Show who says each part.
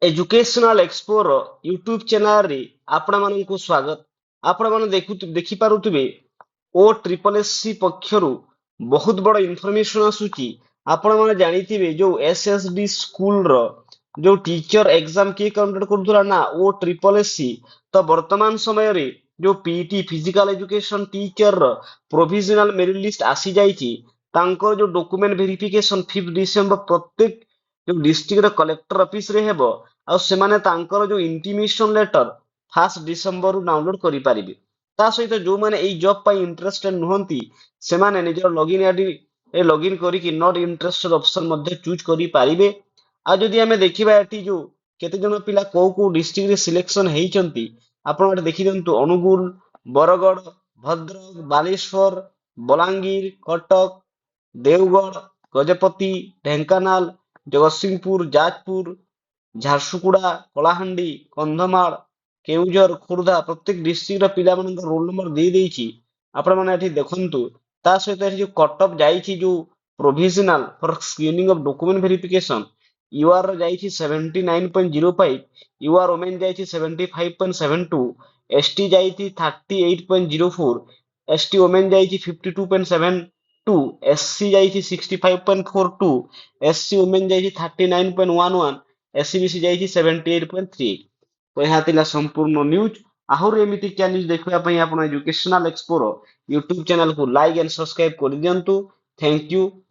Speaker 1: Educational एक्सपोर YouTube channel रे आपण मानकु स्वागत। आपण माने देखि पारुथिबे ओ ट्रिपल एससी पक्षरु बहुत बड़ इनफॉरमेशन आसुची। आपण माने जानिथिबे जो एसएसडी स्कूल रो जो टीचर एग्जाम के कंडक्ट करथुला ना ओ ट्रिपल एससी। तो वर्तमान समय रे जो पीटी फिजिकल एजुकेशन टीचर रो प्रोविजनल मेरिट लिस्ट आसी जाईची। तांकर जो डॉक्यूमेंट वेरिफिकेशन 5 डिसेंबर प्रत्येक जो डिस्ट्रिक्ट कलेक्टर ऑफिस रे हेबो। ଆଉ ସେମାନେ ତାଙ୍କର ଯୋଉ ଇଣ୍ଟିମେସନ ଲେଟର 1 ଡିସେମ୍ବରରୁ ଡାଉନଲୋଡ କରିପାରିବେ। ତା ସହିତ ଯୋଉମାନେ ଏଇ ଜବ୍ ପାଇଁ ଇଣ୍ଟରେଷ୍ଟେଡ ନୁହନ୍ତି ସେମାନେ ନିଜର ଲଗଇନ୍ ଆଇଡି ଲଗଇନ୍ କରିକି ନଟ୍ ଇଣ୍ଟରେଷ୍ଟେଡ ଅପସନ ମଧ୍ୟ ଚୁଜ୍ କରିପାରିବେ। ଆଉ ଯଦି ଆମେ ଦେଖିବା ଏଠି ଯୋଉ କେତେ ଜଣ ପିଲା କୋଉ କୋଉ ଡିଷ୍ଟ୍ରିକ୍ଟରେ ସିଲେକ୍ସନ ହେଇଛନ୍ତି ଆପଣ ଏଠି ଦେଖିଦିଅନ୍ତୁ ଅନୁଗୁଳ, ବରଗଡ଼, ଭଦ୍ରକ, ବାଲେଶ୍ୱର, ବଲାଙ୍ଗୀର, କଟକ, ଦେଓଗଡ଼, ଗଜପତି, ଢେଙ୍କାନାଳ, ଜଗତସିଂହପୁର, ଯାଜପୁର, ଝାରସୁଗୁଡା, କଳାହାଣ୍ଡି, କନ୍ଧମାଳ, କେଉଁଝର, ଖୋର୍ଦ୍ଧା ପ୍ରତ୍ୟେକ ଡିଷ୍ଟ୍ରିକ୍ଟର ପିଲାମାନଙ୍କ ରୋଲ ନମ୍ବର ଦେଇଛି। ଆପଣମାନେ ଏଠି ଦେଖନ୍ତୁ। ତା ସହିତ ଏଠି ଯୋଉ କଟ ଅଫ୍ ଯାଇଛି ଯୋଉ provisional for screening of document verification your ଯାଇଛି 79.05, ୟୁଆର ଓମେନ ଯାଇଛି 75.72, ଏସଟି ଯାଇଛି 38.04, एसटी ओमेन ଯାଇଛି 52.72, एससी ଯାଇଛି 65.42, एससी ओमेन ଯାଇଛି 39.11, एससीबीसी ଯାଇଛି 78.38। तो ଏହା ଥିଲା ସମ୍ପୂର୍ଣ୍ଣ ନ୍ୟୁଜ। ଆହୁରି ଏମିତିକା ନ୍ୟୁଜ ଦେଖିବା ପାଇଁ ଆପଣ ଏଜୁକେଶନାଲ ଏକ୍ସପୋର ୟୁଟ୍ୟୁବ ଚ୍ୟାନେଲକୁ ଲାଇକ୍ ଆଣ୍ଡ ସବସ୍କ୍ରାଇବ କରିଦିଅନ୍ତୁ। Thank you.